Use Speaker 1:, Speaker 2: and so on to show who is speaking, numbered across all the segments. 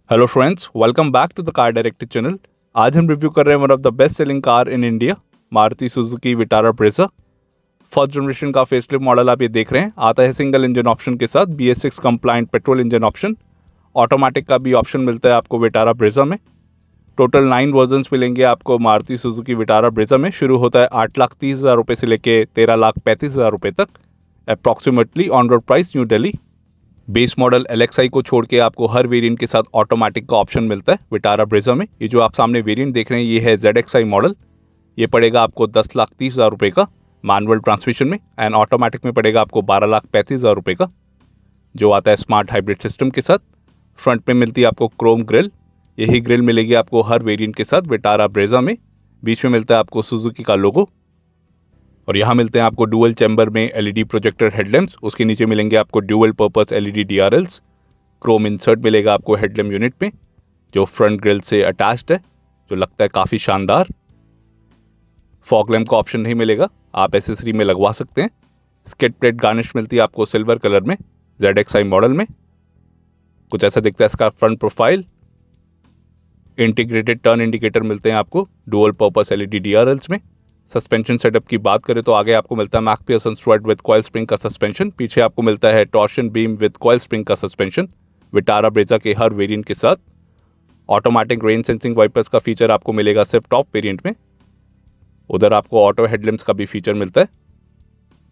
Speaker 1: Hello friends, welcome back to the car director channel. आज हम review कर रहे हैं one of the best selling car in India, Maruti Suzuki Vitara Brezza. First generation का facelift model आप ये देख रहे हैं। आता है सिंगल इंजन ऑप्शन के साथ, BS6 compliant petrol engine option. Automatic का भी ऑप्शन मिलता है आपको विटारा ब्रेजा में। टोटल 9 वर्जन्स मिलेंगे आपको मारुति सुजुकी विटारा ब्रेजा में। शुरू होता है 8,30,000 रुपये से लेके 13,35,000 रुपये तक, approximately on road price new Delhi. Base model LXI को छोड़ के आपको हर वेरिएंट के साथ ऑटोमेटिक का ऑप्शन मिलता है विटारा ब्रेजा में। ये जो आप सामने वेरिएंट देख रहे हैं ये है ZXI मॉडल। ये पड़ेगा आपको 10,30,000 रुपये का मैनुअल ट्रांसमिशन में, एंड ऑटोमेटिक में पड़ेगा आपको 12,35,000 रुपये का, जो आता है स्मार्ट हाइब्रिड सिस्टम के साथ। फ्रंट में मिलती है आपको क्रोम ग्रिल। यही ग्रिल मिलेगी आपको हर वेरिएंट के साथ विटारा ब्रेजा में। बीच में मिलता है आपको सुजुकी का लोगो, और यहाँ मिलते हैं आपको डुअल चैम्बर में LED प्रोजेक्टर हेडलैम्प्स। उसके नीचे मिलेंगे आपको dual purpose LED DRLs। Chrome insert मिलेगा आपको हेडलैम्प यूनिट में, जो फ्रंट ग्रिल से अटैच्ड है, जो लगता है काफ़ी शानदार। फॉग लैम्प का ऑप्शन नहीं मिलेगा, आप एसेसरी में लगवा सकते हैं। स्किड प्लेट गार्निश मिलती है आपको सिल्वर कलर में ZXI मॉडल में। कुछ ऐसा दिखता है इसका front profile. Integrated turn indicator मिलते हैं आपको डुअल पर्पस LED DRLs में। सस्पेंशन सेटअप की बात करें तो आगे आपको मिलता है मैकफियरसन स्ट्रट विद कॉइल स्प्रिंग का सस्पेंशन। पीछे आपको मिलता है torsion beam with coil spring का सस्पेंशन विटारा ब्रेजा के हर वेरिएंट के साथ। ऑटोमेटिक रेन सेंसिंग वाइपर्स का फीचर आपको मिलेगा सिर्फ टॉप वेरिएंट में। उधर आपको ऑटो हेडलैम्प्स का भी फीचर मिलता है,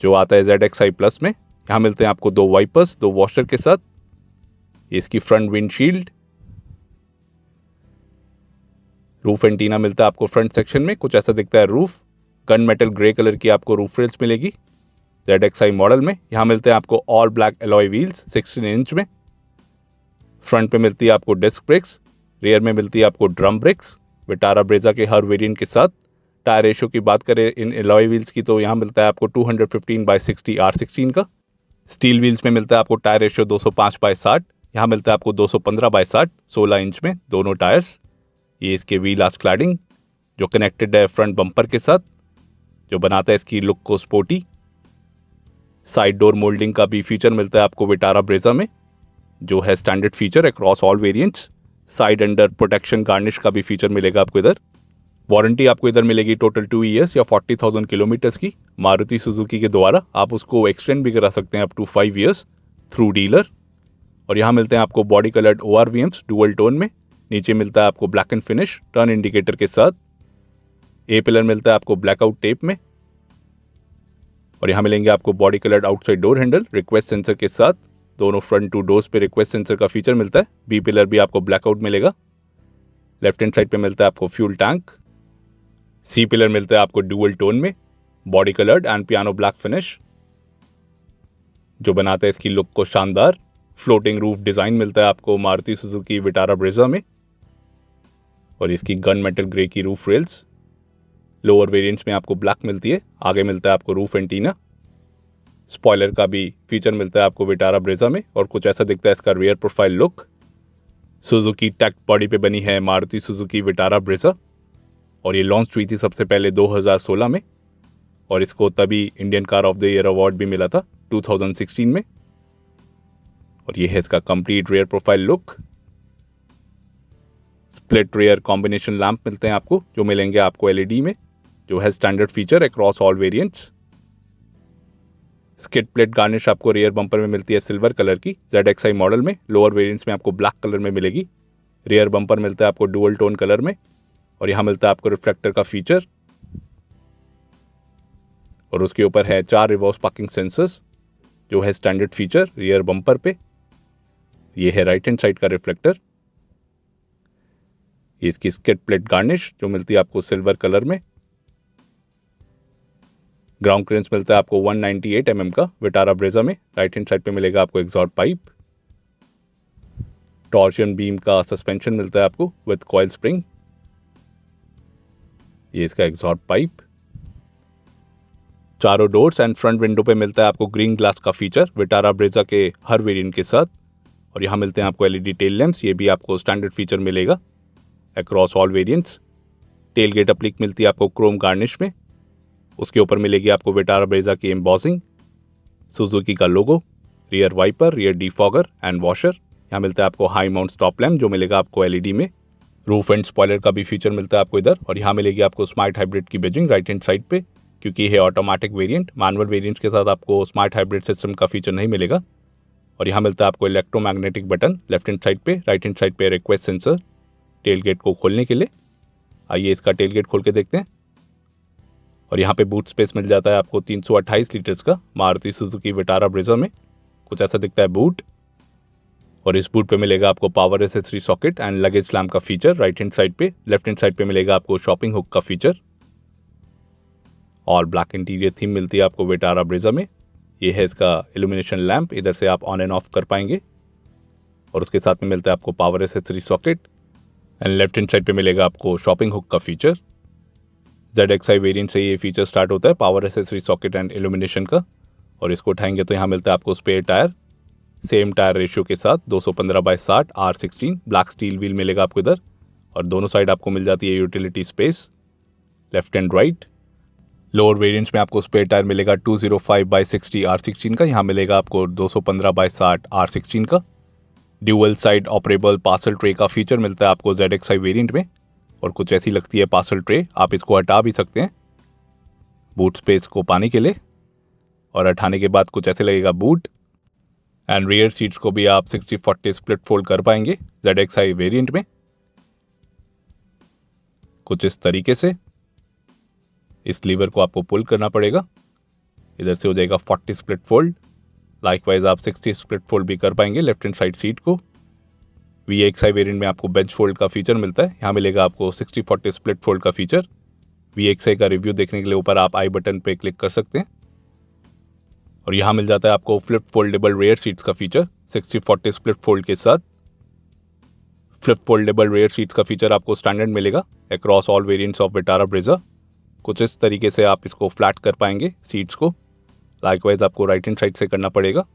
Speaker 1: जो आता है ZXI प्लस में। यहाँ मिलते हैं आपको 2 वाइपर्स 2 वॉशर के साथ। ये इसकी फ्रंट विंडशील्ड। रूफ एंटीना मिलता है आपको फ्रंट सेक्शन में, कुछ ऐसा दिखता है roof. Gun metal grey colour की आपको रूफ रेल्स मिलेगी ZXI मॉडल में। यहाँ मिलते हैं आपको all black alloy wheels 16 inch में। फ्रंट पे मिलती है आपको डिस्क ब्रेक्स, रियर में मिलती है आपको ड्रम ब्रेक्स विटारा ब्रेजा के हर वेरिएंट के साथ। टायर रेशो की बात करें इन एलॉय व्हील्स की तो यहाँ मिलता है आपको 215/60 R16 का। स्टील व्हील्स में मिलता है आपको टायर रेशो 205/60। यहाँ मिलता है आपको 215/60 16 इंच में दोनों टायर्स। ये इसके व्हील आर्च क्लैडिंग जो कनेक्टेड है फ्रंट बम्पर के साथ, जो बनाता है इसकी लुक को स्पोर्टी। साइड डोर मोल्डिंग का भी फीचर मिलता है आपको विटारा ब्रेजा में, जो है standard feature across all variants. Side under protection garnish का भी फीचर मिलेगा आपको इधर। वारंटी आपको इधर मिलेगी टोटल 2 ईयर्स या 40,000 किलोमीटर्स की मारुति सुजुकी के द्वारा। आप उसको एक्सटेंड भी करा सकते हैं up to 5 years through dealer. और यहाँ मिलते हैं आपको body coloured ORVMs dual tone में। नीचे मिलता है आपको black and finish turn indicator के साथ। ए पिलर मिलता है आपको ब्लैकआउट टेप में, और यहाँ मिलेंगे आपको body coloured outside door handle request sensor के साथ। दोनों फ्रंट 2 डोर्स पे रिक्वेस्ट सेंसर का फीचर मिलता है। बी पिलर भी आपको ब्लैकआउट मिलेगा। लेफ्ट हैंड साइड पे मिलता है आपको फ्यूल टैंक। सी पिलर मिलता है आपको डुअल टोन में, body coloured and piano black finish, जो बनाता है इसकी लुक को शानदार। फ्लोटिंग रूफ डिजाइन मिलता है आपको मारुति सुजुकी विटारा ब्रेजा में, और इसकी गन मेटल ग्रे की रूफ रेल्स। लोअर वेरिएंट्स में आपको ब्लैक मिलती है। आगे मिलता है आपको रूफ एंटीना। स्पॉइलर का भी फीचर मिलता है आपको विटारा ब्रेजा में, और कुछ ऐसा दिखता है इसका rear profile look. Suzuki tech body पे बनी है मारुति सुजुकी विटारा ब्रेजा, और ये लॉन्च हुई थी सबसे पहले 2016 में, और इसको तभी Indian car of the year award भी मिला था 2016 में। और ये है इसका complete rear profile look. Split rear combination lamp मिलते हैं आपको, जो मिलेंगे आपको LED में, जो है standard feature across all variants. Skid plate garnish आपको रियर बम्पर में मिलती है सिल्वर कलर की ZXI मॉडल में। लोअर वेरिएंट्स में आपको ब्लैक कलर में मिलेगी। रियर बम्पर मिलता है आपको डुअल टोन कलर में, और यहाँ मिलता है आपको रिफ्लेक्टर का फीचर, और उसके ऊपर है 4 रिवर्स पार्किंग सेंसर्स, जो है स्टैंडर्ड फीचर रियर बम्पर पे। ये है राइट हैंड साइड का रिफ्लेक्टर। ये इसकी स्किड प्लेट गार्निश जो मिलती है आपको सिल्वर कलर में। ग्राउंड क्लियरेंस मिलता है आपको 198 mm का विटारा ब्रेजा में। राइट हैंड साइड पे मिलेगा आपको एग्जॉस्ट पाइप। टॉर्शन बीम का सस्पेंशन मिलता है आपको विद कॉइल स्प्रिंग। ये इसका एग्जॉस्ट पाइप। चारों डोर्स एंड फ्रंट विंडो पे मिलता है आपको ग्रीन ग्लास का फीचर विटारा ब्रेजा के हर वेरिएंट के साथ, और यहाँ मिलते हैं आपको LED टेल लैम्प्स। ये भी आपको स्टैंडर्ड फीचर मिलेगा across all variants. Tailgate applique मिलती है आपको क्रोम गार्निश में। उसके ऊपर मिलेगी आपको विटारा ब्रेजा की एम्बॉसिंग, सुजुकी का logo, rear wiper, rear defogger and washer. यहाँ मिलता है आपको हाई माउंट स्टॉप लैम्प जो मिलेगा आपको एलईडी में। रूफ एंड स्पॉइलर का भी फीचर मिलता है आपको इधर, और यहाँ मिलेगी आपको स्मार्ट हाइब्रिड की बेजिंग राइट हैंड साइड पे, क्योंकि ये ऑटोमेटिक वेरिएंट, मैनुअल वेरिएंट्स के साथ आपको स्मार्ट हाइब्रिड सिस्टम का फीचर नहीं मिलेगा। और यहाँ मिलता है आपको electromagnetic button left hand side पे, राइट हैंड साइड पे रिक्वेस्ट सेंसर टेल गेट को खोलने के लिए। आइए इसका टेल गेट खोल के देखते हैं। और यहाँ पे बूट स्पेस मिल जाता है आपको 328 लीटर्स का मारुति सुजुकी विटारा ब्रेजा में। कुछ ऐसा दिखता है बूट, और इस बूट पे मिलेगा आपको power accessory socket and luggage lamp का फीचर राइट हैंड साइड पे। लेफ्ट हैंड साइड पे मिलेगा आपको शॉपिंग हुक का फीचर। और ब्लैक इंटीरियर थीम मिलती है आपको विटारा ब्रेजा में। ये है इसका इल्यूमिनेशन लैम्प, इधर से आप ऑन एंड ऑफ कर पाएंगे। और उसके साथ में मिलता है आपको power accessory socket and left hand side पे मिलेगा आपको शॉपिंग हुक का फीचर। ZXi वेरिएंट से ये फीचर स्टार्ट होता है power accessory socket and illumination का। और इसको उठाएंगे तो यहाँ मिलता है आपको spare tyre, same tyre ratio के साथ 215/60 R16 ब्लैक स्टील व्हील मिलेगा आपको इधर। और दोनों साइड आपको मिल जाती है utility space left and right. Lower variants में आपको स्पेयर टायर मिलेगा 205/60 R16 का, यहाँ मिलेगा आपको 215/60 R16 का। Dual side operable parcel tray का फीचर मिलता है आपको ZXi वेरिएंट में। और कुछ ऐसी लगती है पार्सल ट्रे, आप इसको हटा भी सकते हैं बूट स्पेस को पाने के लिए। और हटाने के बाद कुछ ऐसे लगेगा बूट। एंड रियर सीट्स को भी आप 60/40 स्प्लिट फोल्ड कर पाएंगे ZXi वेरिएंट में, कुछ इस तरीके से। इस लीवर को आपको पुल करना पड़ेगा, इधर से हो जाएगा 40 स्प्लिट फोल्ड। लाइकवाइज आप 60 स्प्लिट फोल्ड भी कर पाएंगे लेफ्ट हैंड साइड सीट को। VXi वेरिएंट में आपको बेंच फोल्ड का फीचर मिलता है, यहाँ मिलेगा आपको 60/40 स्प्लिट फोल्ड का फीचर। VXi का रिव्यू देखने के लिए ऊपर आप आई बटन पे क्लिक कर सकते हैं। और यहाँ मिल जाता है आपको फ्लिप फोल्डेबल रेयर सीट्स का फीचर 60/40 स्प्लिट फोल्ड के साथ। फ्लिप फोल्डेबल रेयर सीट्स का फीचर आपको स्टैंडर्ड मिलेगा across all variants of Vitara Brezza. कुछ इस तरीके से आप इसको फ्लैट कर पाएंगे सीट्स को। लाइकवाइज आपको राइट हैंड साइड से करना पड़ेगा,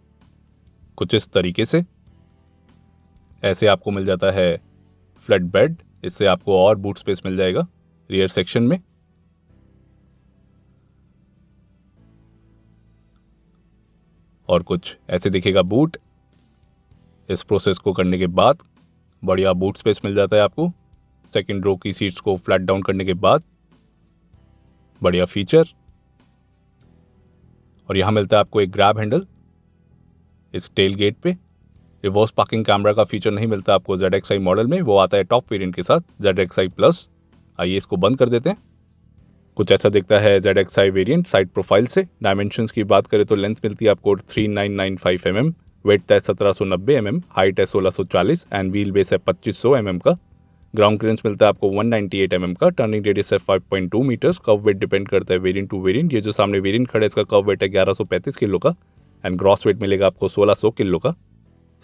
Speaker 1: कुछ इस तरीके से। ऐसे आपको मिल जाता है फ्लैट बेड, इससे आपको और बूट स्पेस मिल जाएगा रियर सेक्शन में। और कुछ ऐसे दिखेगा बूट। इस प्रोसेस को करने के बाद बढ़िया बूट स्पेस मिल जाता है आपको। सेकंड रो की सीट्स को फ्लैट डाउन करने के बाद बढ़िया फीचर। और यहाँ मिलता है आपको एक ग्रैब हैंडल इस टेल गेट पे। रिवर्स पार्किंग कैमरा का फीचर नहीं मिलता आपको ZXi मॉडल में, वो आता है टॉप वेरिएंट के साथ ZXi प्लस। आइए इसको बंद कर देते हैं। कुछ ऐसा दिखता है ZXi वेरिएंट साइड प्रोफाइल से। डायमेंशंस की बात करें तो लेंथ मिलती है आपको 3995 mm, वेट है 1790 mm, हाइट है 1640 एंड व्हील बेस है 2500 mm का। ग्राउंड क्लियरेंस मिलता है आपको 198 mm का। टर्निंग रेडियस है 5.2 मीटर्स। कर्व वेट डिपेंड करता है वेरिएंट टू वेरिएंट। ये जो सामने वेरिएंट खड़ा है इसका कर्व वेट है 1135 किलो का एंड ग्रॉस वेट मिलेगा आपको 1600 किलो का।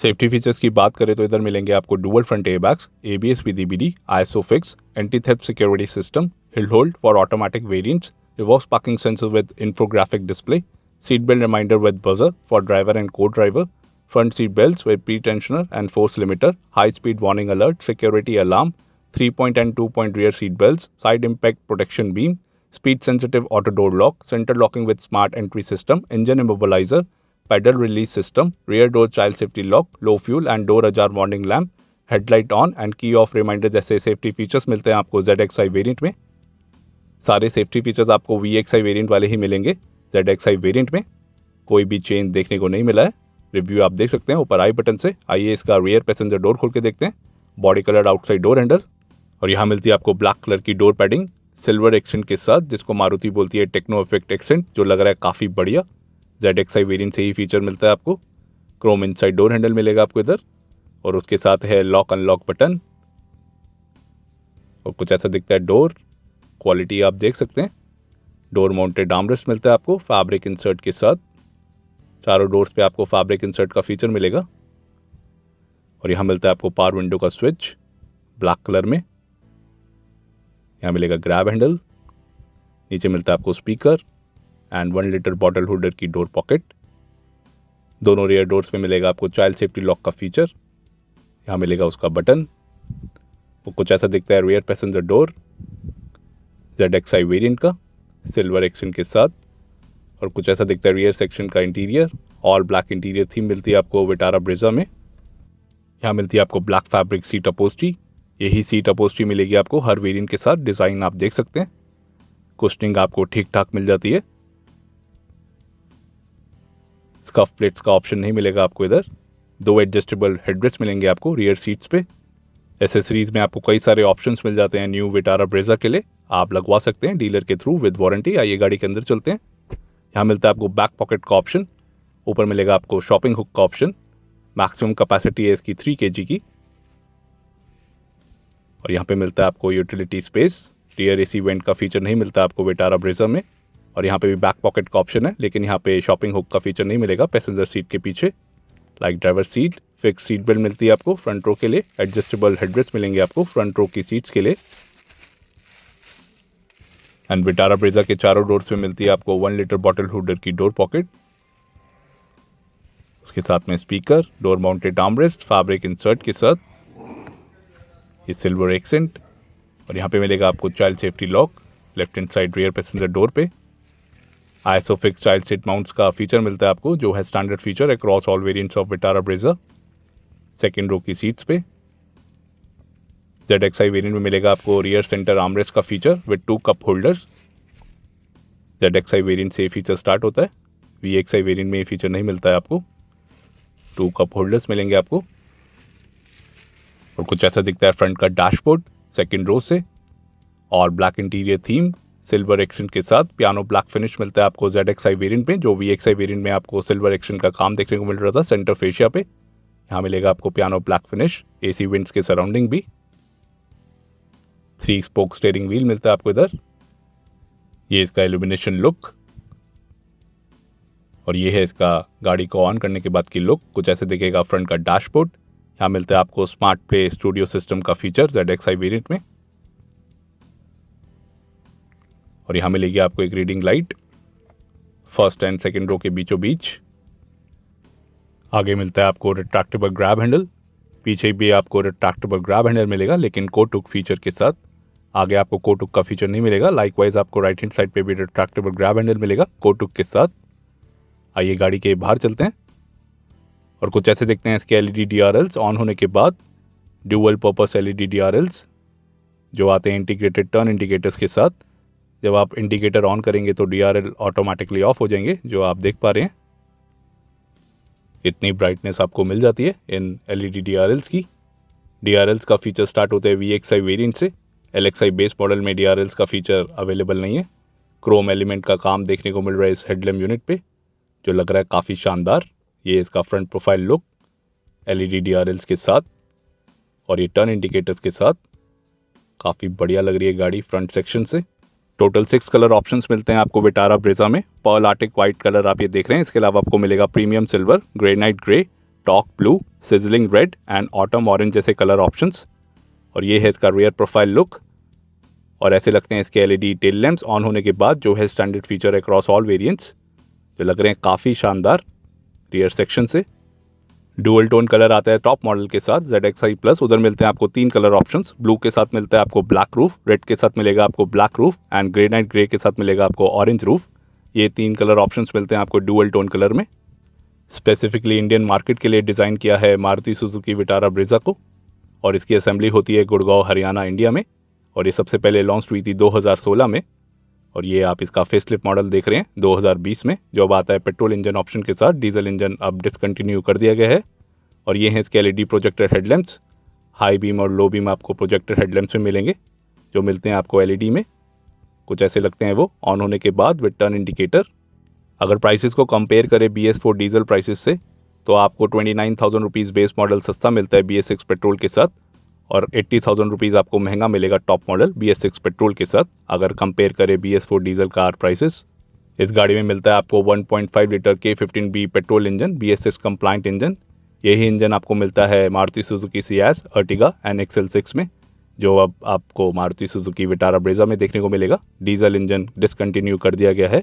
Speaker 1: सेफ्टी फीचर्स की बात करें तो इधर मिलेंगे आपको dual front airbags, ABS with EBD, ISOFIX, anti theft security system, hill hold for automatic variants, reverse parking sensor with infographic display, seat belt reminder with buzzer for driver and co-driver, front seat belts with pre-tensioner and force limiter, high-speed warning alert, security alarm, 3-point and 2-point rear seat belts, side impact protection beam, speed-sensitive auto door lock, center locking with smart entry system, engine immobilizer, pedal release system, rear door child safety lock, low fuel and door ajar warning lamp, headlight on and key off reminder जैसे safety features मिलते हैं आपको ZXi variant में। सारे safety features आपको VXi variant वाले ही मिलेंगे ZXi variant में। कोई भी चेंज देखने को नहीं मिला है। रिव्यू आप देख सकते हैं ऊपर आई बटन से। आइए इसका रियर पैसेंजर डोर खोल के देखते हैं। Body colour outside door handle, और यहाँ मिलती है आपको ब्लैक कलर की डोर पैडिंग सिल्वर एक्सेंट के साथ, जिसको मारुति बोलती है टेक्नो इफेक्ट एक्सेंट, जो लग रहा है काफ़ी बढ़िया। ZXi वेरिएंट से ही फीचर मिलता है आपको। क्रोम इनसाइड डोर हैंडल मिलेगा आपको इधर, और उसके साथ है लॉक अनलॉक बटन। और कुछ ऐसा दिखता है डोर। क्वालिटी आप देख सकते हैं। डोर माउंटेड आर्मरेस्ट मिलता है आपको फैब्रिक इंसर्ट के साथ। चारों डोर्स पे आपको फैब्रिक इंसर्ट का फीचर मिलेगा। और यहाँ मिलता है आपको पावर विंडो का स्विच ब्लैक कलर में। यहाँ मिलेगा ग्रैब हैंडल। नीचे मिलता है आपको speaker and 1 litre bottle holder की डोर पॉकेट। दोनों रियर डोर्स पे मिलेगा आपको चाइल्ड सेफ्टी लॉक का फीचर। यहाँ मिलेगा उसका बटन। वो कुछ ऐसा दिखता है rear passenger door ZXi variant का सिल्वर एक्सेंट के साथ। और कुछ ऐसा दिखता है रियर सेक्शन का interior. All black interior theme मिलती है आपको विटारा ब्रेजा में। यहाँ मिलती है आपको ब्लैक फैब्रिक सीट अपोस्ट्री। यही सीट अपोस्ट्री मिलेगी आपको हर वेरिएंट के साथ। डिज़ाइन आप देख सकते हैं, कुशनिंग आपको ठीक ठाक मिल जाती है। स्कफ प्लेट्स का ऑप्शन नहीं मिलेगा आपको इधर। 2 एडजस्टेबल हेडरेस्ट मिलेंगे आपको रियर सीट्स पे। एसेसरीज में आपको कई सारे ऑप्शंस मिल जाते हैं न्यू विटारा ब्रेजा के लिए, आप लगवा सकते हैं डीलर के थ्रू विद वारंटी। आइए गाड़ी के अंदर चलते हैं। यहाँ मिलता है आपको बैक पॉकेट का ऑप्शन, ऊपर मिलेगा आपको शॉपिंग हुक का ऑप्शन। मैक्सिमम कैपेसिटी है इसकी 3 kg की। और यहाँ पे मिलता है आपको utility space. Rear AC vent का फीचर नहीं मिलता आपको विटारा ब्रेजा में। और यहाँ पे भी बैक पॉकेट का ऑप्शन है, लेकिन यहाँ पे शॉपिंग हुक का फीचर नहीं मिलेगा पैसेंजर सीट के पीछे। Like driver seat, fix seat belt मिलती है आपको फ्रंट रो के लिए। एडजस्टेबल हेडरेस्ट मिलेंगे आपको फ्रंट रो की सीट्स के लिए। एंड विटारा ब्रेजा के चारों डोर्स में मिलती है आपको 1 लीटर बॉटल होल्डर की डोर पॉकेट। उसके साथ में speaker, door mounted armrest fabric insert के साथ, ये सिल्वर एक्सेंट। और यहाँ पे मिलेगा आपको child safety lock left hand side rear passenger door पे। ISO fix child seat mounts का फीचर मिलता है आपको, जो है standard feature across all variants of Vitara Brezza. Second row की सीट्स पे ZXi वेरिएंट में मिलेगा आपको रियर सेंटर आर्मरेस्ट का feature with 2 cup holders. ZXi variant से ये फीचर स्टार्ट होता है। VXi वेरिएंट में ये फीचर नहीं मिलता है आपको। 2 कप होल्डर्स मिलेंगे आपको। और कुछ ऐसा दिखता है फ्रंट का डैशबोर्ड सेकेंड रो से। और black interior theme silver action के साथ पियानो ब्लैक फिनिश मिलता है आपको ZXi वेरिएंट में, जो VXi वेरिएंट में आपको सिल्वर एक्शन का काम देखने को मिल रहा था सेंटर फेशिया पे। यहाँ मिलेगा आपको piano black finish, AC winds के सराउंडिंग भी। 3 स्पोक स्टीयरिंग व्हील मिलता है आपको इधर। ये इसका इल्यूमिनेशन लुक। और ये है इसका गाड़ी को ऑन करने के बाद की लुक। कुछ ऐसे दिखेगा फ्रंट का डैशबोर्ड। यहाँ मिलता है आपको स्मार्ट प्ले स्टूडियो सिस्टम का फीचर ZXi वेरिएंट में। और यहाँ मिलेगी आपको एक reading light first and second row के बीचों बीच। आगे मिलता है आपको रिट्रैक्टेबल ग्रैब हैंडल, पीछे भी आपको रिट्रैक्टेबल ग्रैब हैंडल मिलेगा लेकिन कोट हुक फीचर के साथ। आगे आपको कोट हुक का फीचर नहीं मिलेगा। लाइकवाइज आपको राइट हैंड साइड पे भी रिट्रैक्टेबल ग्रैब हैंडल मिलेगा कोट हुक के साथ। आइए गाड़ी के बाहर चलते हैं और कुछ ऐसे देखते हैं इसके LED DRLs ऑन होने के बाद। ड्यूअल पर्पस LED DRLs जो आते हैं इंटीग्रेटेड टर्न इंडिकेटर्स के साथ। जब आप इंडिकेटर ऑन करेंगे तो DRL ऑटोमेटिकली ऑफ हो जाएंगे, जो आप देख पा रहे हैं। इतनी ब्राइटनेस आपको मिल जाती है इन LED DRLs की। DRLs का फीचर स्टार्ट होता है VXi वेरिएंट से। LXi बेस मॉडल में DRLs का फीचर अवेलेबल नहीं है। क्रोम एलिमेंट का काम देखने को मिल रहा है इस हेडलैम्प यूनिट पे, जो लग रहा है काफ़ी शानदार। ये इसका front profile look LED DRLs के साथ और ये टर्न इंडिकेटर्स के साथ काफ़ी बढ़िया लग रही है गाड़ी फ्रंट सेक्शन से। टोटल 6 कलर ऑप्शंस मिलते हैं आपको विटारा ब्रेजा में। पर्ल आर्टिक वाइट कलर आप ये देख रहे हैं। इसके अलावा आपको मिलेगा premium silver, granite grey, talk blue, sizzling red and autumn orange जैसे कलर ऑप्शंस। और ये है इसका रियर प्रोफाइल लुक। और ऐसे लगते हैं इसके LED टेल लैंप्स ऑन होने के बाद, जो है standard feature across all variants, जो लग रहे हैं काफ़ी शानदार रियर सेक्शन से। डुअल टोन कलर आता है टॉप मॉडल के साथ ZXi प्लस। उधर मिलते हैं आपको 3 कलर ऑप्शंस। ब्लू के साथ मिलता है आपको ब्लैक रूफ, रेड के साथ मिलेगा आपको black roof and granite grey के साथ मिलेगा आपको ऑरेंज रूफ। ये 3 कलर ऑप्शंस मिलते हैं आपको डुअल टोन कलर में। स्पेसिफिकली इंडियन मार्केट के लिए डिज़ाइन किया है मारुति सुजुकी विटारा ब्रेजा को। और इसकी असेंबली होती है गुड़गांव हरियाणा इंडिया में। और ये सबसे पहले लॉन्च हुई थी 2016 में। और ये आप इसका फेसलिफ्ट मॉडल देख रहे हैं 2020 में, जो अब आता है पेट्रोल इंजन ऑप्शन के साथ। डीजल इंजन अब डिसकंटिन्यू कर दिया गया है। और ये हैं इसके LED projector headlamps. High beam और लो बीम आपको प्रोजेक्टर हेडलैम्प्स में मिलेंगे, जो मिलते हैं आपको LED में। कुछ ऐसे लगते हैं वो ऑन होने के बाद विद टर्न इंडिकेटर। अगर प्राइसेस को कंपेयर करें BS4 डीजल प्राइसेस से, तो आपको 29,000 रुपीज़ बेस मॉडल सस्ता मिलता है BS6 पेट्रोल के साथ। और 80,000 रुपीज़ आपको महंगा मिलेगा टॉप मॉडल BS6 पेट्रोल के साथ, अगर कंपेयर करें BS4 डीजल कार प्राइसेस। इस गाड़ी में मिलता है आपको 1.5 litre K15B petrol engine, BS6 complaint engine. यही इंजन आपको मिलता है Maruti Suzuki Ciaz, Ertiga and XL6 में, जो अब आपको मारुति सुजुकी विटारा ब्रेजा में देखने को मिलेगा। डीजल इंजन डिसकंटिन्यू कर दिया गया है।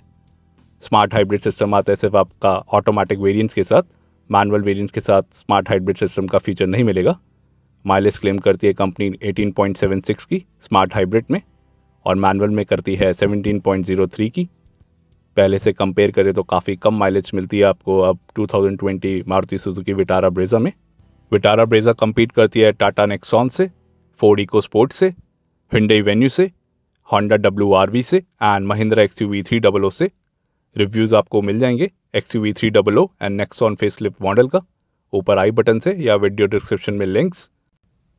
Speaker 1: स्मार्ट हाइब्रिड सिस्टम आता है सिर्फ आपका ऑटोमेटिक वेरिएंट्स के साथ। मैनुअल वेरिएंट्स के साथ स्मार्ट हाइब्रिड सिस्टम का फीचर नहीं मिलेगा। माइलेज क्लेम करती है कंपनी 18.76 की स्मार्ट हाइब्रिड में, और मैनुअल में करती है 17.03 की। पहले से कंपेयर करें तो काफ़ी कम माइलेज मिलती है आपको अब 2020 मारुति सुजुकी विटारा ब्रेजा में। विटारा ब्रेजा compete करती है टाटा नेक्सॉन से, फोर्ड इको स्पोर्ट से, Hyundai वेन्यू से, होंडा WRV से एंड महिंद्रा XUV 300 से। रिव्यूज़ आपको मिल जाएंगे XUV 300 and Nexon facelift model का ऊपर आई बटन से या वीडियो डिस्क्रिप्शन में लिंक्स।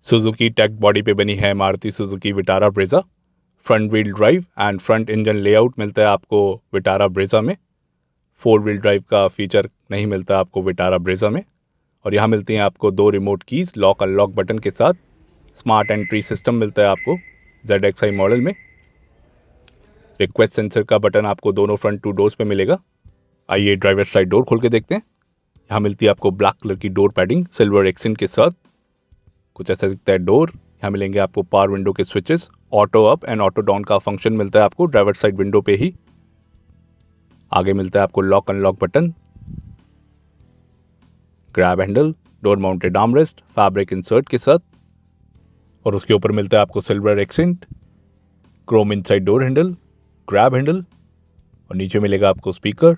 Speaker 1: सुजुकी टेक बॉडी पे बनी है Maruti Suzuki Vitara Brezza. Front wheel drive and front engine layout मिलता है आपको विटारा ब्रेजा में। 4 व्हील ड्राइव का फीचर नहीं मिलता आपको विटारा ब्रेजा में। और यहाँ मिलती हैं आपको 2 remote keys lock unlock button के साथ। स्मार्ट एंट्री सिस्टम मिलता है आपको ZXi मॉडल में। रिक्वेस्ट सेंसर का बटन आपको दोनों फ्रंट 2 डोर्स पे मिलेगा। आइए ड्राइवर साइड डोर खोल के देखते हैं। यहाँ मिलती है आपको ब्लैक कलर की डोर पैडिंग सिल्वर एक्सेंट के साथ। कुछ ऐसा दिखता है डोर। यहाँ मिलेंगे आपको पावर विंडो के switches, auto up and auto down का फंक्शन मिलता है आपको ड्राइवर साइड विंडो पे ही। आगे मिलता है आपको lock unlock button, grab handle, door mounted armrest fabric insert के साथ। और उसके ऊपर मिलता है आपको silver accent, Chrome inside door handle, grab handle और नीचे मिलेगा आपको स्पीकर।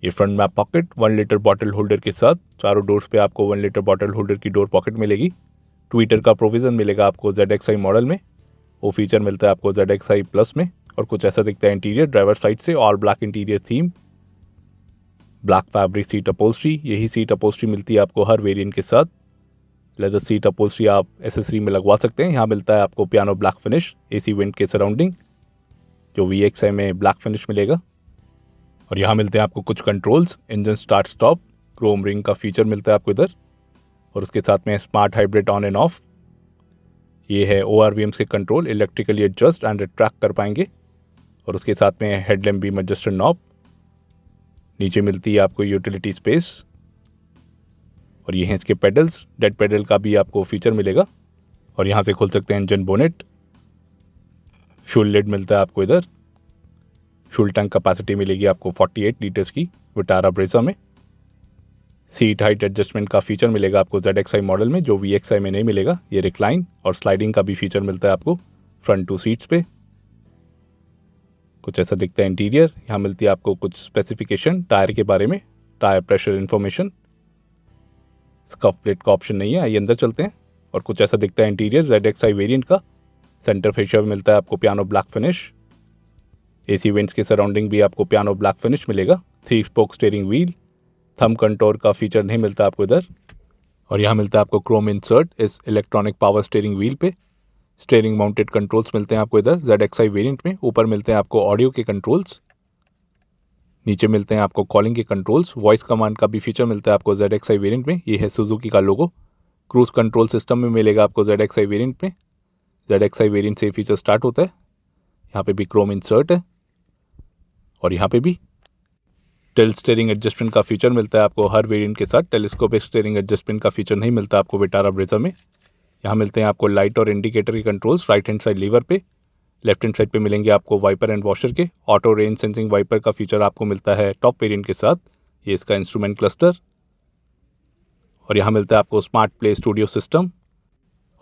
Speaker 1: ये front map pocket 1 litre bottle holder के साथ। चारों डोर्स पे आपको 1 लीटर बॉटल होल्डर की डोर पॉकेट मिलेगी। ट्विटर का प्रोविज़न मिलेगा आपको ZXi मॉडल में। वो फीचर मिलता है आपको ZXi प्लस में। और कुछ ऐसा दिखता है इंटीरियर ड्राइवर साइड से, all black interior theme, black fabric seat upholstery. यही सीट अपोल्स्ट्री मिलती है आपको हर वेरिएंट के साथ। लेदर सीट अपोल्स्ट्री आप एसेसरी में लगवा सकते हैं। यहाँ मिलता है आपको piano black finish, AC went के सराउंडिंग, जो VXi में ब्लैक फिनिश मिलेगा। और यहाँ मिलते हैं आपको कुछ controls, engine start stop, Chrome ring का फीचर मिलता है आपको इधर। और उसके साथ में smart hybrid on end of. ये है ORVMs के control, electrically adjust and retract कर पाएंगे। और उसके साथ में हेडलैम्प बीम एडजस्टर नॉब। नीचे मिलती है आपको यूटिलिटी स्पेस। और ये हैं इसके पेडल्स, डेड पेडल का भी आपको फीचर मिलेगा। और यहाँ से खोल सकते हैं इंजन बोनेट। फ्यूल लिड मिलता है आपको इधर। फ्यूल टैंक कैपेसिटी मिलेगी आपको 48 लीटर्स की विटारा ब्रेजा में। सीट हाइट एडजस्टमेंट का फीचर मिलेगा आपको ZXi मॉडल में, जो VXi में नहीं मिलेगा। ये रिक्लाइन और स्लाइडिंग का भी फीचर मिलता है आपको फ्रंट 2 सीट्स पे। कुछ ऐसा दिखता है इंटीरियर। यहाँ मिलती है आपको कुछ स्पेसिफिकेशन टायर के बारे में, tyre pressure information. Scuff plate का ऑप्शन नहीं है। आइए अंदर चलते हैं। और कुछ ऐसा दिखता है इंटीरियर ZXi वेरिएंट का। सेंटर फेशिया में मिलता है आपको piano black finish. AC vents के सराउंडिंग भी आपको पियानो ब्लैक फिनिश मिलेगा। 3 spoke steering wheel, thumb control का फीचर नहीं मिलता आपको इधर। और यहाँ मिलता है आपको क्रोम इंसर्ट इस इलेक्ट्रॉनिक पावर स्टीयरिंग व्हील पे। स्टीयरिंग माउंटेड कंट्रोल्स मिलते हैं आपको इधर ZXi वेरिएंट में। ऊपर मिलते हैं आपको ऑडियो के कंट्रोल्स, नीचे मिलते हैं आपको कॉलिंग के कंट्रोल्स। वॉइस कमांड का भी फीचर मिलता है आपको ZXi वेरिएंट में। ये है सुजुकी का लोगो। क्रूज कंट्रोल सिस्टम में मिलेगा आपको ZXi वेरिएंट में। ZXi वेरिएंट से फीचर स्टार्ट होता है। यहाँ पे भी क्रोम इंसर्ट है। और यहाँ पे भी टिल्ट स्टीयरिंग एडजस्टमेंट का फीचर मिलता है आपको हर वेरिएंट के साथ। टेलीस्कोपिक स्टीयरिंग एडजस्टमेंट का फीचर नहीं मिलता आपको विटारा ब्रेजा में। यहाँ मिलते हैं आपको लाइट और इंडिकेटर के controls right hand side lever पे। लेफ्ट हैंड साइड पे मिलेंगे आपको वाइपर एंड वॉशर के। ऑटो रेन सेंसिंग वाइपर का फीचर आपको मिलता है टॉप वेरिएंट के साथ। ये इसका इंस्ट्रूमेंट क्लस्टर। और यहाँ मिलता है आपको स्मार्ट प्ले स्टूडियो सिस्टम।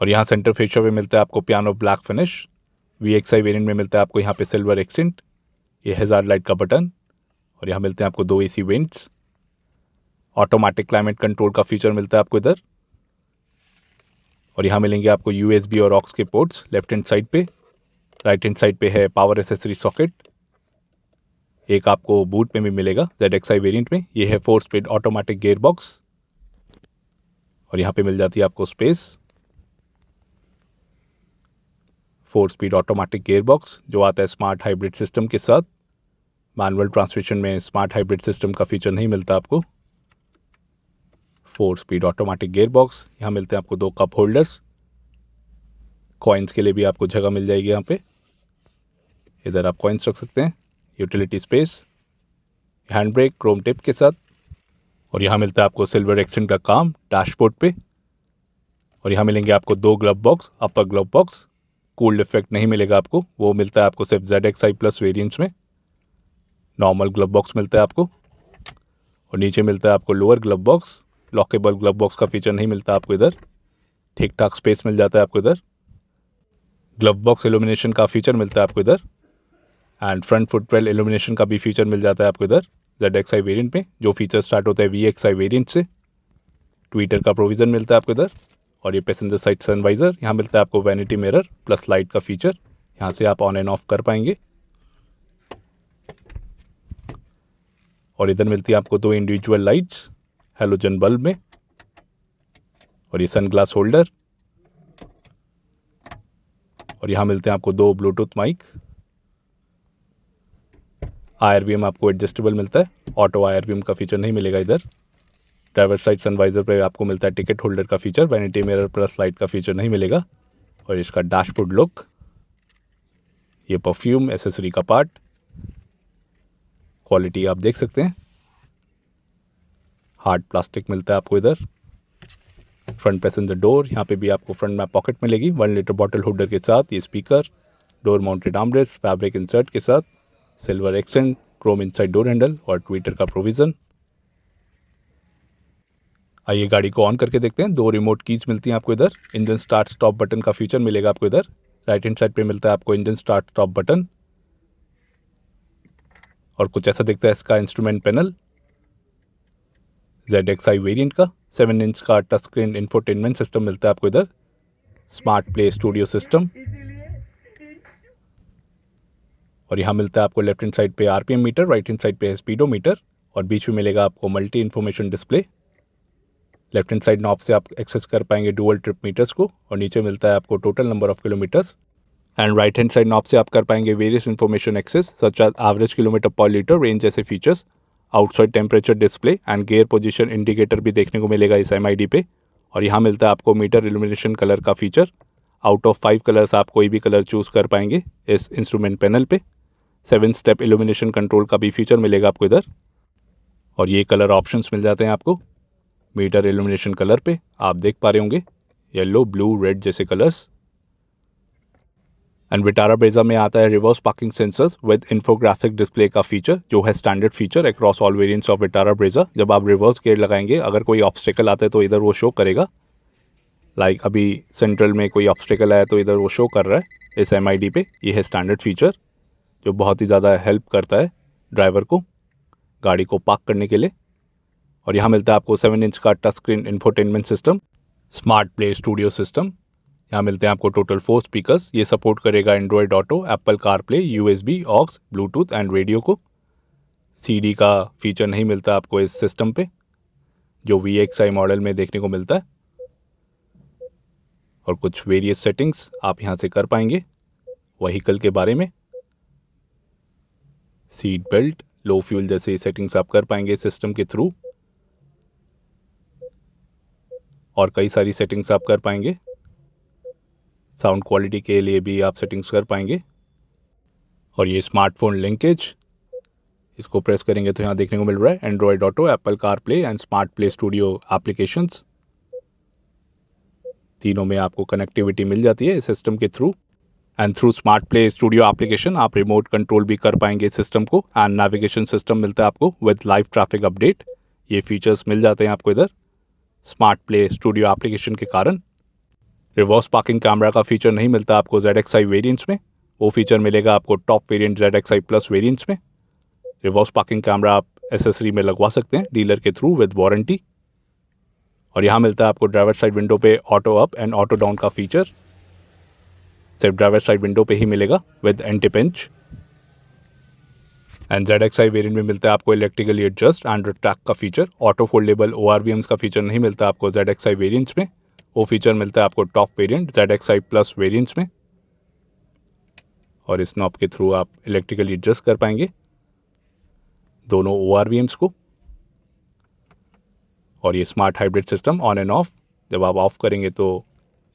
Speaker 1: और यहाँ सेंटर फेशिया पे मिलता है आपको piano black finish. VXi variant में मिलता है आपको यहाँ पे सिल्वर एक्सेंट। ये हैजार्ड लाइट का बटन। और यहाँ मिलते हैं आपको 2 AC vents. Automatic climate control का फीचर मिलता है आपको इधर। और यहाँ मिलेंगे आपको USB और ऑक्स के पोर्ट्स लेफ्ट हैंड साइड पे। राइट हैंड साइड पे है पावर एसेसरी सॉकेट। एक आपको बूट में भी मिलेगा ZXi वेरिएंट में। ये है 4 स्पीड ऑटोमेटिक गियर बॉक्स। और यहाँ पे मिल जाती है आपको space. 4 speed automatic gear box जो आता है स्मार्ट हाइब्रिड सिस्टम के साथ। मैनुअल ट्रांसमिशन में स्मार्ट हाइब्रिड सिस्टम का फीचर नहीं मिलता आपको। 4 स्पीड ऑटोमेटिक गियर बॉक्स। यहाँ मिलते हैं आपको 2 कप होल्डर्स। कॉइन्स के लिए भी आपको जगह मिल जाएगी यहाँ पे। इधर आप कॉइन्स रख सकते हैं। Utility space, hand brake Chrome tip के साथ। और यहाँ मिलता है आपको सिल्वर एक्सेंट का काम डैशबोर्ड पे। और यहाँ मिलेंगे आपको 2 ग्लव बॉक्स, अपर ग्लव बॉक्स। कूल्ड इफेक्ट नहीं मिलेगा आपको, वो मिलता है आपको सिर्फ ZXi प्लस वेरिएंट्स में। नॉर्मल ग्लव बॉक्स मिलता है आपको। और नीचे मिलता है आपको lower glove box. Lockable glove box का फीचर नहीं मिलता आपको इधर। ठीक ठाक स्पेस मिल जाता है आपको इधर। ग्लव बॉक्स इल्यूमिनेशन का फीचर मिलता है आपको इधर। एंड फ्रंट फुटरेल इल्यूमिनेशन का भी फीचर मिल जाता है आपको इधर ZXi वेरिएंट में, जो फीचर स्टार्ट होता है VXi वेरिएंट से। ट्विटर का प्रोविज़न मिलता है आपको इधर। और ये पैसेंजर साइड सनवाइज़र, यहाँ मिलता है आपको वैनिटी मिरर प्लस लाइट का फीचर, यहाँ से आप ऑन एंड ऑफ कर पाएंगे। और इधर मिलती है आपको 2 इंडिविजुअल लाइट्स हेलोजन बल्ब में। और ये सन ग्लास होल्डर। और यहाँ मिलते हैं आपको 2 ब्लूटूथ माइक। IRVM आपको एडजस्टेबल मिलता है, ऑटो IRVM का फीचर नहीं मिलेगा इधर। ड्राइवर साइड सनवाइजर पे आपको मिलता है टिकट होल्डर का feature, vanity mirror plus light का फीचर नहीं मिलेगा। और इसका डैशबोर्ड लुक, ये परफ्यूम एसेसरी का पार्ट, क्वालिटी आप देख सकते हैं, हार्ड प्लास्टिक मिलता है आपको इधर। फ्रंट पैसेंजर डोर, यहाँ पे भी आपको फ्रंट में पॉकेट मिलेगी 1 लीटर बॉटल होल्डर के साथ। ये speaker, door mounted armrest, fabric insert के साथ, silver accent, Chrome inside door handle और ट्विटर का प्रोविज़न। आइए गाड़ी को ऑन करके देखते हैं। 2 रिमोट कीज मिलती हैं आपको इधर। इंजन स्टार्ट स्टॉप बटन का फीचर मिलेगा आपको इधर। राइट हैंड साइड पे मिलता है आपको इंजन स्टार्ट स्टॉप बटन। और कुछ ऐसा दिखता है इसका इंस्ट्रूमेंट पैनल। ZXi वेरिएंट का 7 इंच का टच स्क्रीन इंफोटेनमेंट सिस्टम मिलता है आपको इधर। Smart play studio system. और यहाँ मिलता है आपको लेफ्ट हैंड साइड पे RPM meter, right hand side पे स्पीडोमीटर और बीच में मिलेगा आपको multi information display. Left hand side knob से आप एक्सेस कर पाएंगे डुअल ट्रिप मीटर्स को। और नीचे मिलता है आपको total number of kilometres. And right hand side knob से आप कर पाएंगे various information access such as average kilometre per litre, range जैसे features. Outside temperature display and gear position indicator भी देखने को मिलेगा इस MID पे। और यहाँ मिलता है आपको मीटर इल्यूमिनेशन कलर का फीचर। आउट ऑफ 5 कलर्स आप कोई भी कलर चूज़ कर पाएंगे इस इंस्ट्रूमेंट पैनल पे। 7 स्टेप इल्यूमिनेशन कंट्रोल का भी फीचर मिलेगा आपको इधर। और ये कलर ऑप्शंस मिल जाते हैं आपको मीटर इल्यूमिनेशन कलर पे। आप देख पा रहे होंगे येलो, ब्लू, रेड जैसे कलर्स। एंड विटारा ब्रेजा में आता है reverse parking sensors with infographic display का फीचर, जो है standard feature across all variants of Vitara Brezza. जब आप रिवर्स गियर लगाएंगे, अगर कोई ऑब्स्टेकल आता है तो इधर वो शो करेगा। लाइक अभी सेंट्रल में कोई ऑब्स्टेकल आया तो इधर वो शो कर रहा है इस MID पे। ये है स्टैंडर्ड फीचर जो बहुत ही ज़्यादा हेल्प करता है ड्राइवर को गाड़ी को पार्क करने के लिए। और यहाँ मिलता है आपको 7 इंच का touch screen infotainment system, smart play studio system. यहाँ मिलते हैं आपको टोटल 4 स्पीकर्स। ये सपोर्ट करेगा Android auto, Apple CarPlay, USB, aux, Bluetooth and radio को। CD का फीचर नहीं मिलता आपको इस सिस्टम पे, जो VXi मॉडल में देखने को मिलता है। और कुछ वेरियस सेटिंग्स आप यहाँ से कर पाएंगे व्हीकल के बारे में। सीट बेल्ट, लो फ्यूल जैसे सेटिंग्स आप कर पाएंगे सिस्टम के थ्रू। और कई सारी सेटिंग्स आप कर पाएंगे। साउंड क्वालिटी के लिए भी आप सेटिंग्स कर पाएंगे। और ये स्मार्टफोन लिंकेज, इसको प्रेस करेंगे तो यहाँ देखने को मिल रहा है Android auto, Apple CarPlay and smart play studio applications. तीनों में आपको कनेक्टिविटी मिल जाती है इस सिस्टम के through. And through smart play studio application आप रिमोट कंट्रोल भी कर पाएंगे इस सिस्टम को। एंड नेविगेशन सिस्टम मिलता है आपको विद लाइव ट्रैफिक अपडेट। ये फीचर्स मिल जाते हैं आपको इधर स्मार्ट प्ले स्टूडियो एप्लीकेशन के कारण। रिवर्स पार्किंग कैमरा का फीचर नहीं मिलता आपको ZXi वेरिएंट्स में, वो फीचर मिलेगा आपको top variant ZXi plus variants में। रिवर्स पार्किंग कैमरा आप एसेसरी में लगवा सकते हैं डीलर के थ्रू विद वारंटी। और यहाँ मिलता है आपको ड्राइवर साइड विंडो पे auto up and auto down का फीचर, सिर्फ ड्राइवर साइड विंडो पे ही मिलेगा with anti pinch. And ZXi variant में मिलता है आपको इलेक्ट्रिकली एडजस्ट एंड रिट्रैक्ट का फीचर। ऑटो फोल्डेबल ORVMs का फीचर नहीं मिलता आपको ZXi वेरिएंट्स में, वो फीचर मिलता है आपको top variant ZXi plus variants में। और इस नॉब के थ्रू आप इलेक्ट्रिकली एडजस्ट कर पाएंगे दोनों ORVMs को। और ये smart hybrid system on end of, जब आप ऑफ करेंगे तो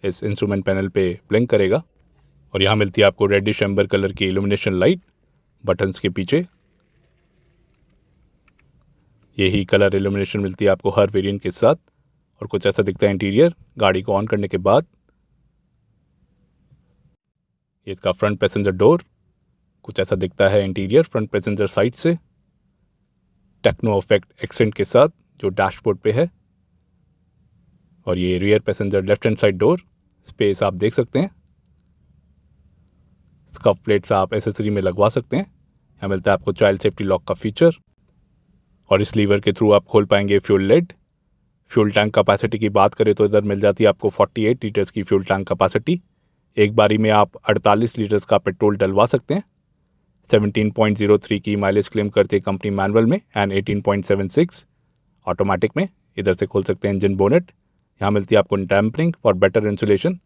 Speaker 1: इस इंस्ट्रूमेंट पैनल पे ब्लिंक करेगा। और यहाँ मिलती है आपको रेडिश एम्बर कलर की इल्यूमिनेशन लाइट बटन्स के पीछे। यही कलर इल्यूमिनेशन मिलती है आपको हर वेरिएंट के साथ। और कुछ ऐसा दिखता है इंटीरियर गाड़ी को ऑन करने के बाद। ये इसका फ्रंट पैसेंजर डोर, कुछ ऐसा दिखता है इंटीरियर फ्रंट पैसेंजर साइड से, टेक्नो इफेक्ट एक्सेंट के साथ जो डैशबोर्ड पे है। और ये rear passenger left hand side door, space आप देख सकते हैं। स्कफ प्लेट्स आप एसेसरी में लगवा सकते हैं। यहाँ मिलता है आपको चाइल्ड सेफ्टी लॉक का फीचर। और इस लीवर के थ्रू आप खोल पाएंगे fuel lid, fuel tank capacity की बात करें तो इधर मिल जाती है आपको 48 लीटर्स की फ्यूल टैंक कैपेसिटी। एक बारी में आप 48 लीटर्स का पेट्रोल डलवा सकते हैं। 17.03 की माइलेज क्लेम करती है कंपनी मैनुअल में एंड 18.76 ऑटोमेटिक में। इधर से खोल सकते हैं इंजन बोनेट। यहाँ मिलती है आपको डैम्परिंग फॉर बेटर इंसुलेशन।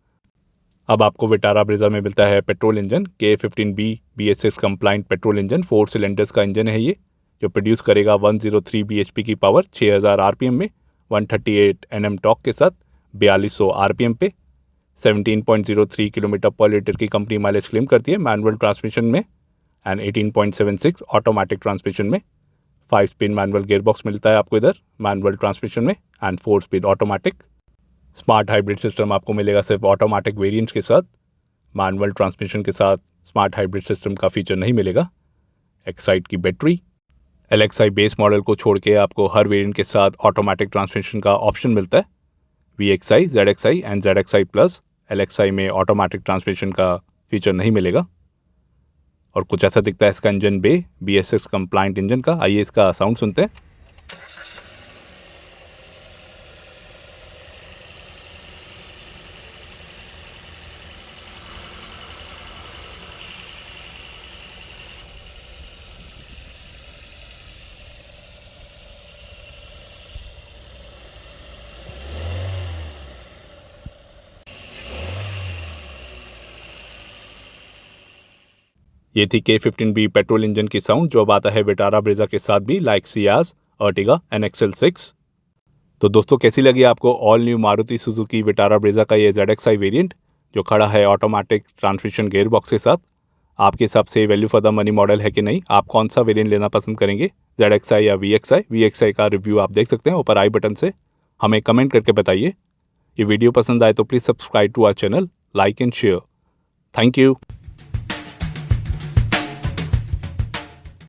Speaker 1: अब आपको विटारा ब्रेजा में मिलता है petrol engine K15B BS6 compliant petrol engine. 4 cylinders का इंजन है ये, जो प्रोड्यूस करेगा 103 bhp की पावर 6000 आरपीएम में 138 Nm टॉर्क के साथ 4200 आरपीएम पे। 17.03 किलोमीटर पर लीटर की कंपनी माइलेज क्लेम करती है मैनुअल ट्रांसमिशन में एंड 18.76 ऑटोमेटिक ट्रांसमिशन में। 5 स्पीड मैनुअल गियरबॉक्स मिलता है आपको इधर मैनुअल ट्रांसमिशन में and 4 speed automatic. Smart hybrid system आपको मिलेगा सिर्फ ऑटोमेटिक वेरिएंट्स के साथ। मैनुअल ट्रांसमिशन के साथ स्मार्ट हाइब्रिड सिस्टम का फीचर नहीं मिलेगा। एक्साइट की बैटरी। LXi बेस मॉडल को छोड़ के आपको हर वेरिएंट के साथ ऑटोमेटिक ट्रांसमिशन का ऑप्शन मिलता है। VXi, ZXi and ZXi plus. LXi में ऑटोमेटिक ट्रांसमिशन का फीचर नहीं मिलेगा। और कुछ ऐसा दिखता है इसका इंजन बे BS6 कंप्लाइंट इंजन का। आइए इसका साउंड सुनते हैं। ये थी K15B पेट्रोल इंजन की साउंड, जो अब आता है विटारा ब्रेजा के साथ भी, like Ciaz, Ertiga and XL6। तो दोस्तों कैसी लगी आपको all new Maruti Suzuki Vitara Brezza का ये ZXi वेरिएंट, जो खड़ा है ऑटोमेटिक ट्रांसमिशन गियर बॉक्स के साथ? आपके हिसाब से value for the money model है कि नहीं? आप कौन सा वेरिएंट लेना पसंद करेंगे, ZXi या VXi? VXi का रिव्यू आप देख सकते हैं ऊपर आई बटन से। हमें कमेंट करके बताइए। ये वीडियो पसंद आए तो please subscribe to our channel, like and share. Thank you.